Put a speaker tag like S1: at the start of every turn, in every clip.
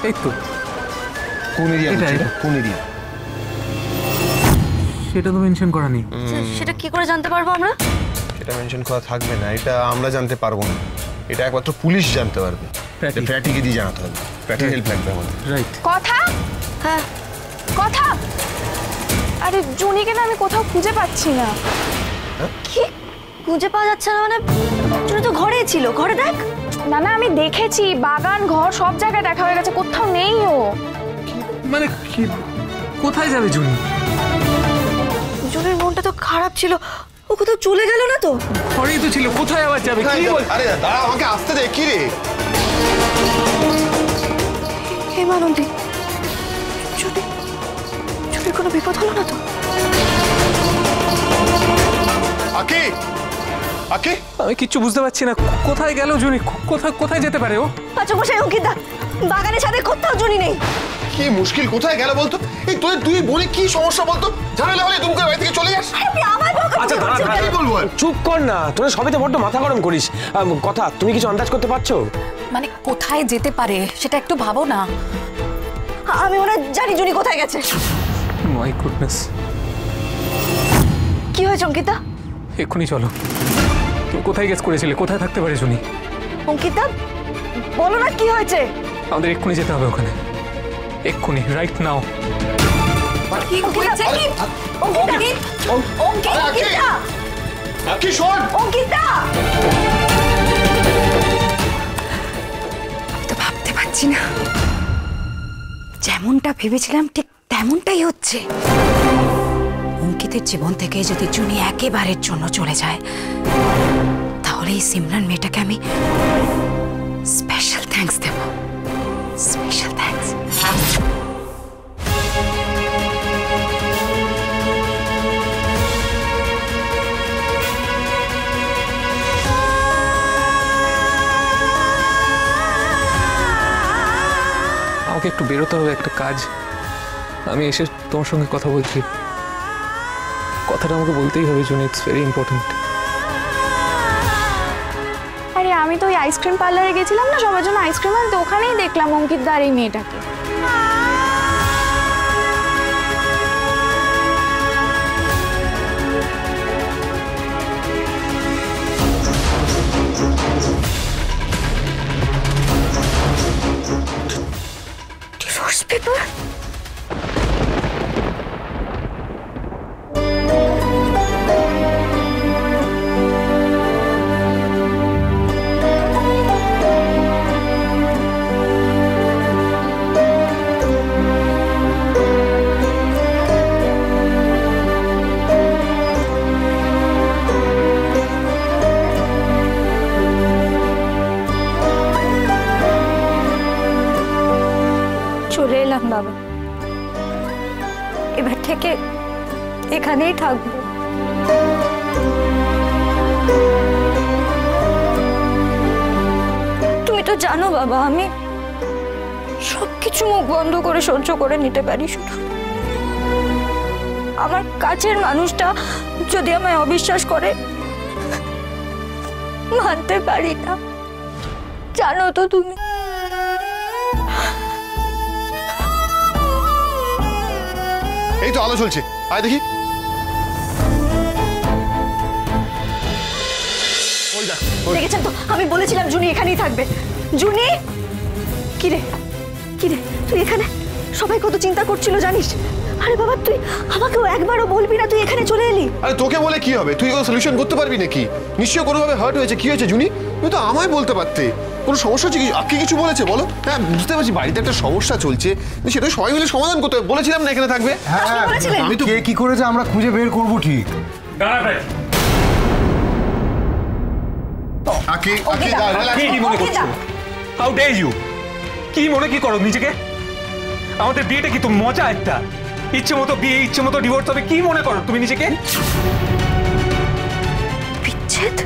S1: এই তো
S2: কোন এরিয়া? কোন এরিয়া
S1: সেটা তো মেনশন করা নেই।
S3: সেটা কি করে জানতে পারবো আমরা?
S2: এটা মেনশন করা থাকবে না, এটা আমরা জানতে পারবো না, এটা একমাত্র পুলিশ জানতে পারবে। প্র্যাটিকে দিয়ে জানাতে হবে, প্র্যাটি হেল্প লাগবে আমাদের।
S1: রাইট।
S4: কথা?
S3: হ্যাঁ
S4: কথা? আরে জুনিকে না আমি কোথাও খুঁজে পাচ্ছি না।
S3: কি খুঁজে পাওয়া যাচ্ছে না মানে? জুনি তো ঘরেই ছিল, ঘরে দেখ।
S4: না না আমি দেখেছি, বাগান ঘর সব জায়গায় দেখা হয়ে গেছে, কোথাও নেই ও।
S1: মানে কি, কোথায় যাবে জুনি?
S3: জুনির মনটা তো খারাপ ছিল, ও কোথাও চলে গেল না তো?
S1: ঘরেই তো ছিল, কোথায় আবার যাবে? কি বল?
S2: আরে দাঁড়া, আমাকে আসতে দে। কি রে?
S3: হে মানন্দি, জুনির কোনো বিপদ হলো না তো?
S2: আকি, আকি,
S1: আমি কিচ্ছু বুঝতে পারছি না, কোথায় গেল জুনি? কোথায় যেতে পারে ও?
S3: আচ্ছা বসে অঙ্কিতা, বাগানের ছাদে কোথাও জুনি নেই।
S2: কি মুশকিল, কোথায় গেল বলতো? এই তোর দুই বোনে কি সমস্যা বলতো? ঝামেলা হলে তুমি বাড়ি থেকে চলে যাস।
S3: আপনি আমার বলতে
S5: আচ্ছা দাঁড়া,
S2: কি বলবো?
S5: চুপ কর না, তোরা সবে তো বড্ড মাথা গরম করিস। কথা, তুমি কিছু আন্দাজ করতে পারছো?
S6: মানে কোথায় যেতে পারে সেটা একটু ভাবো না।
S3: আমি মনে জানি জুনি কোথায় গেছে।
S1: My goodness.
S3: কি হয়েছে অঙ্কিতা?
S1: এক্ষুনি চলো। তুমি কোথায় গেস করেছিলে? কোথায় থাকতে পারে জুনি?
S3: অঙ্কিতা বলো না কি হয়েছে?
S1: আমাদের এক্ষুনি যেতে হবে ওখানে, এক্ষুনি, রাইট নাও।
S6: কি হয়েছে? কি
S3: অঙ্কিতা,
S2: আকি শোন।
S3: অঙ্কিতা
S6: তো ভাবতে পারছি না, যেমনটা ভেবেছিলাম ঠিক তেমনটাই হচ্ছে। অঙ্কিতের জীবন থেকে যদি জুনি একেবারের জন্য চলে যায়, তাহলে এই সিমরান মেয়েটাকে আমি স্পেশাল থ্যাঙ্কস দেব। Special thanks.
S1: আমাকে একটু বেরোতে হবে, একটা কাজ। আমি এসে তোমার সঙ্গে কথা বলছি। কথাটা আমাকে বলতেই হবে জুনি, ইটস ভেরি ইম্পর্টেন্ট।
S4: আরে আমি তো ওই আইসক্রিম পার্লারে গেছিলাম না সবার জন্য আইসক্রিম আনতে, ওখানেই দেখলাম অঙ্কিত দার এই মেয়েটাকে।
S3: Divorce paper? চলে এলাম বাবা, এবার থেকে এখানেই থাকবো। তুমি তো জানো বাবা, আমি সবকিছু মুখ বন্ধ করে সহ্য করে নিতে পারি, শুধু আমার কাছের মানুষটা যদি আমায় অবিশ্বাস করে মানতে পারি না, জানো তো তুমি।
S2: এই তো আলো চলছে, আয় দেখি।
S3: দেখেছেন তো, আমি বলেছিলাম জুনি এখানেই থাকবে। জুনি, কিরে কিরে তুই এখানে? সবাই কত চিন্তা করছিল জানিস? আরে বাবা তুই আমাকেও একবারও বলবি না, তুই এখানে চলে এলি।
S2: আরে তোকে বলে কি হবে? তুই কোনো সলিউশন করতে পারবি নাকি? নিশ্চয়ই কোনোভাবে হার্ট হয়েছে। কি হয়েছে জুনি? তুমি তো আমায় বলতে পারতে। কোনো সমস্যা হচ্ছে কি? আকি কিছু বলেছে বলো? হ্যাঁ বুঝতে পারছি বাড়িতে একটা সমস্যা চলছে, সেটা সবাই মিলে সমাধান করতে হবে। বলেছিলাম না এখানে থাকবে।
S7: হ্যাঁ আমি তো কে কি করেছে আমরা খুঁজে বের করবো ঠিক।
S2: আকি আকি রিল্যাক্স।
S1: কি মনে করছো? How day you? কি মনে কি করো নিজেকে? আমাদের বিয়েটা কি তুমি মজা একটা? ইচ্ছে মতো বিয়ে, ইচ্ছে মতো ডিভোর্স হবে, কি মনে করো তুমি নিজেকে?
S3: বিচ্ছেদ?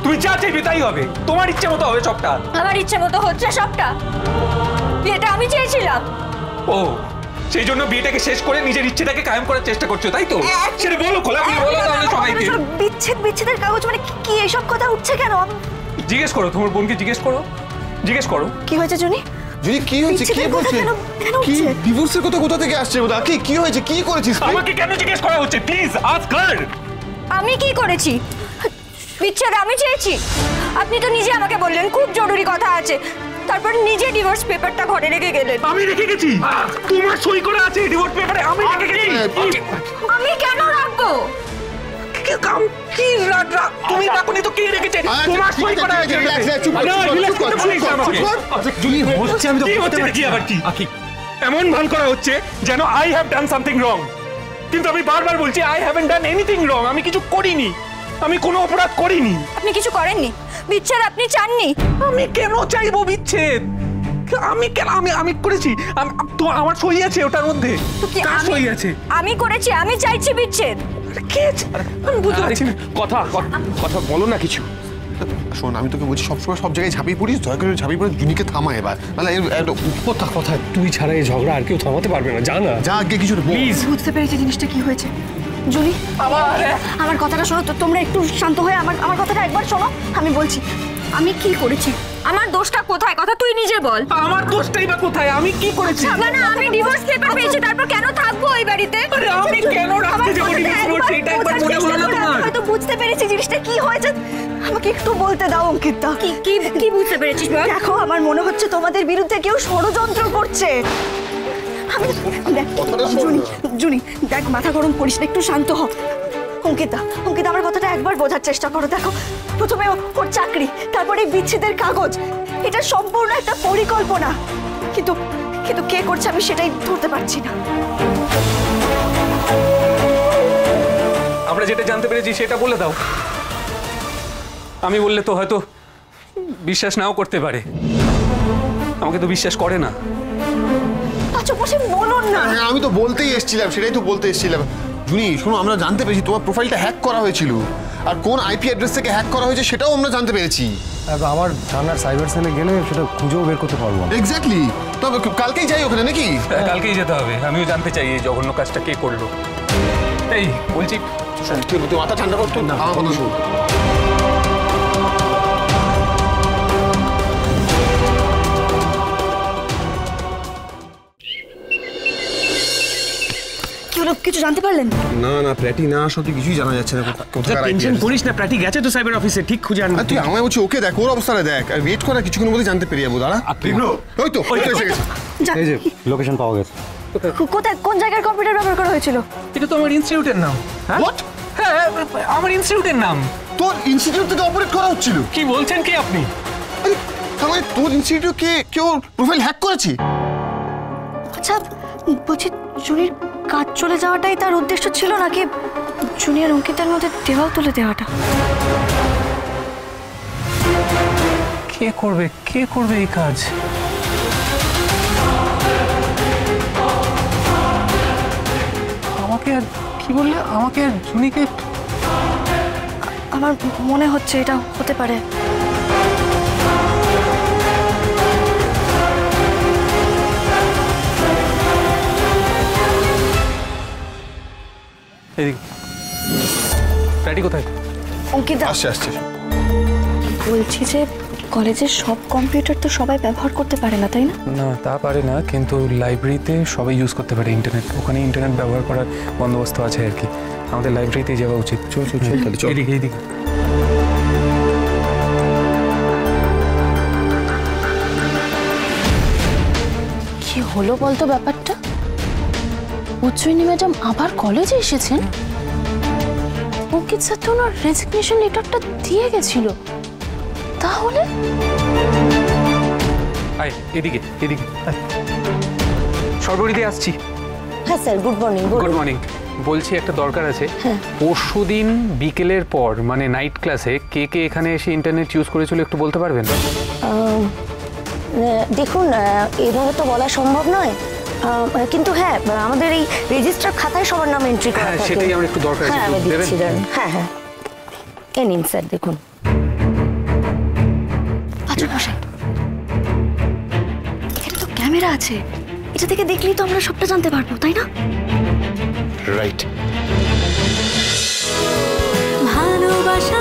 S1: তুমি যা চাইবে তাই হবে, তোমার ইচ্ছে মতো হবে সবটা।
S3: আমার ইচ্ছে মতো হচ্ছে সবটা? বিয়েটা আমি চেয়েছিলাম।
S1: ও, সেই জন্য বিয়েটাকে শেষ করে নিজের ইচ্ছেটাকে কায়েম করার চেষ্টা করছো, তাই তো? সেটা বলো, খোলাখুলি বলো তাহলে সবাইকে।
S3: বিচ্ছেদ বিচ্ছেদের কাগজ মানে কি? এসব কথা উঠছে কেন?
S1: জিজ্ঞেস করো, তোমার বোনকে জিজ্ঞেস করো। জিজ্ঞেস করো।
S3: কি হয়েছে জুনি?
S2: জুনি কি হয়েছে? কি
S3: বিচ্ছেদের কথা
S2: বলছে?
S3: কেন
S2: কি
S3: হচ্ছে?
S2: ডিভোর্সের কথা কোথা থেকে আসছে? কি কি হয়েছে? কি করেছিস তুই?
S1: আমাকে কেন জিজ্ঞেস করা হচ্ছে? Please ask her.
S3: আমি কি করেছি? বিচ্ছেদ আমি চেয়েছি? আপনি তো নিজে আমাকে বললেন খুব জরুরি কথা আছে, তারপর নিজে ডিভোর্স পেপারটা ঘরে রেখে গেলেন।
S1: আমি রেখে গেছি? তোমার সই করা আছে ডিভোর্স পেপারে, আমি রেখে গেছি।
S3: আমি কেন রাখবো?
S1: কি রাখা? তুমি রাখনি তো কে রেখেছে? তোমার সই করা আছে।
S7: জুনি হচ্ছে আমি তো
S1: কি হচ্ছে দেখি আবার কি? এমন ভান করা হচ্ছে যেন I have done something wrong, কিন্তু আমি বারবার বলছি I haven't done anything wrong. আমি কিছু করিনি, আমি কোনো অপরাধ করিনি।
S3: আপনি কিছু করেননি? বিচ্ছেদ আপনি চাননি?
S1: আমি কেন চাইবো বিচ্ছেদ? আমি কেন? আমি করেছি? তো আমার সই আছে ওটার মধ্যে। কার সই আছে?
S3: আমি করেছি, আমি চাইছি বিচ্ছেদ।
S1: কে? আমি বুঝতে পারছি না।
S5: কথা কথা বলো না কিছু।
S2: শোন, আমি তোকে বলছি সবসময় সব জায়গায় ঝাঁপিয়ে পড়িস, দয়া করে ঝাঁপিয়ে পড়ে জুনিকে থামা এবার। মানে
S5: কথা তুই ছাড়া এই ঝগড়া আর কেউ থামাতে পারবে না, জানা।
S2: যা আগে কিছু
S1: প্লিজ।
S3: বুঝতে পেরেছি জিনিসটা কি হয়েছে। জুনি, আমার কথাটা শোনো তো, তোমরা একটু শান্ত হয়ে আমার কথাটা একবার শোনো। আমি বলছি আমি কি করেছি, আমার দোষটা কোথায়, কথা তুই নিজে বল।
S1: আমার দোষটাই বা কোথায়? আমি কি করেছি?
S3: না আমি ডিভোর্স পেপার পেয়েছি, তারপর কেন থাকবো ওই বাড়িতে?
S1: আরে আমি কেন রাখতে যাবো ডিভোর্স পেপার? এটা একবার মনে হলো না তোমার?
S3: হয়তো বুঝতে পেরেছি জিনিসটা কি হয়েছে, আমাকে একটু বলতে দাও অঙ্কিতা। কি বুঝতে পেরেছিস? দেখো, আমার মনে হচ্ছে তোমাদের বিরুদ্ধে কেউ ষড়যন্ত্র করছে। জুনি দেখ, মাথা গরম করিস না, একটু শান্ত হ। অঙ্কিতা আমার কথাটা একবার বোঝার চেষ্টা করো। দেখো, প্রথমে ওর চাকরি, তারপরে বিচ্ছেদের কাগজ, এটা সম্পূর্ণ একটা পরিকল্পনা, কিন্তু কে করছে আমি সেটাই ধরতে পারছি না।
S1: আমরা যেটা জানতে পেরেছি সেটা বলে দাও। আমি বললে তো হয়তো বিশ্বাস নাও করতে পারে। আমাকে তো বিশ্বাস করে না।
S3: আচ্ছা বসে বলুন না।
S2: হ্যাঁ, আমি তো বলতেই এসেছিলাম, সেটাই তো বলতে এসেছিলাম। জুনি শোনো, আমরা জানতে পেরেছি তোমার প্রোফাইলটা হ্যাক করা হয়েছিল, আর কোন আইপি অ্যাড্রেস থেকে হ্যাক করা হয়েছে সেটাও আমরা জানতে পেরেছি।
S7: আমার থানার সাইবার সেলে গেলে সেটা খুঁজেও বের করতে পারবো।
S2: এক্স্যাক্টলি। তবে কালকেই যাই ওখানে নাকি?
S1: কালকেই যেতে হবে। আমিও জানতে চাই এই জঘন্য কাজটা কে করলো। এই বলছি,
S2: তুই মাথা ঠান্ডা করতো না, আমার কথা শোন।
S3: কিছু জানতে পারলেন?
S2: না প্র্যাটি না আসলে কিছুই জানা যাচ্ছে না।
S5: টেনশন করিস না, প্র্যাটি গেছে তো সাইবার অফিসে, ঠিক খুঁজে আনবি।
S2: তুই আমায় বলছি ওকে দেখ, ওর অবস্থাটা দেখ, আর ওয়েট করা কিছুক্ষণের মধ্যে জানতে পেরে যাবো। দাঁড়া, ওই তো এসে গেছে।
S7: এই যে লোকেশন পাওয়া গেছে।
S3: কোথায়, কোন জায়গায় কম্পিউটার ব্যবহার করা হয়েছিল?
S1: এটা তো আমার ইনস্টিটিউটের নাম।
S2: হোয়াট?
S1: হ্যাঁ, আমার ইনস্টিটিউটের নাম।
S2: তোর ইনস্টিটিউট থেকে অপারেট করা হচ্ছিল?
S1: কি বলছেন কি আপনি?
S2: আরে তাহলে তোর ইনস্টিটিউট কেউ প্রোফাইল হ্যাক করেছে?
S3: আচ্ছা বলছি, জুনির কাজ চলে যাওয়াটাই তার উদ্দেশ্য ছিল, নাকি জুনিয়র অঙ্কিতার মধ্যে দেওয়াল তুলে দেওয়াটা?
S1: কে করবে এই কাজ? আমাকে আর কি বললে? আমাকে আর জুনিকে?
S3: আমার মনে হচ্ছে এটা হতে পারে।
S1: প্র্যাটি কোথায়?
S3: অঙ্কিতা
S2: আসছে।
S3: বলছি যে কলেজের সব কম্পিউটার তো সবাই ব্যবহার করতে পারে না, তাই না?
S1: না, তা পারে না, কিন্তু লাইব্রেরিতে সবাই ইউজ করতে পারে ইন্টারনেট। ওখানে ইন্টারনেট ব্যবহার করার বন্দোবস্ত আছে আর কি। আমাদের লাইব্রেরিতেই যাওয়া উচিত। চল তাহলে চল। এইদিকে
S4: কি হলো বলতো ব্যাপারটা? উজ্জয়িনী ম্যাডাম আবার কলেজে এসেছেন? অঙ্কিত স্যার তো ওনার রেজিগনেশন লেটারটা দিয়ে গেছিল, তাহলে?
S1: এদিকে সর্বরিতে আসছি।
S3: হ্যাঁ sir, good morning.
S1: Good morning. বলছি একটা দরকার আছে। পরশুদিন বিকেলের পর, মানে নাইট ক্লাসে কে এখানে এসে ইন্টারনেট ইউজ করেছিল একটু বলতে পারবেন?
S3: দেখুন, এভাবে তো বলা সম্ভব নয়, কিন্তু হ্যাঁ, আমাদের এই রেজিস্টার খাতায় সবার নাম এন্ট্রি করা থাকে।
S1: সেটাই আমার একটু দরকার আছে।
S3: হ্যাঁ, আমি দিচ্ছি। হ্যাঁ এ নিন স্যার, দেখুন। আচ্ছা মশাই, এখানে তো ক্যামেরা আছে, এটা থেকে দেখলেই তো আমরা সবটা জানতে পারবো, তাই না?
S2: রাইট।
S3: ভালোবাসা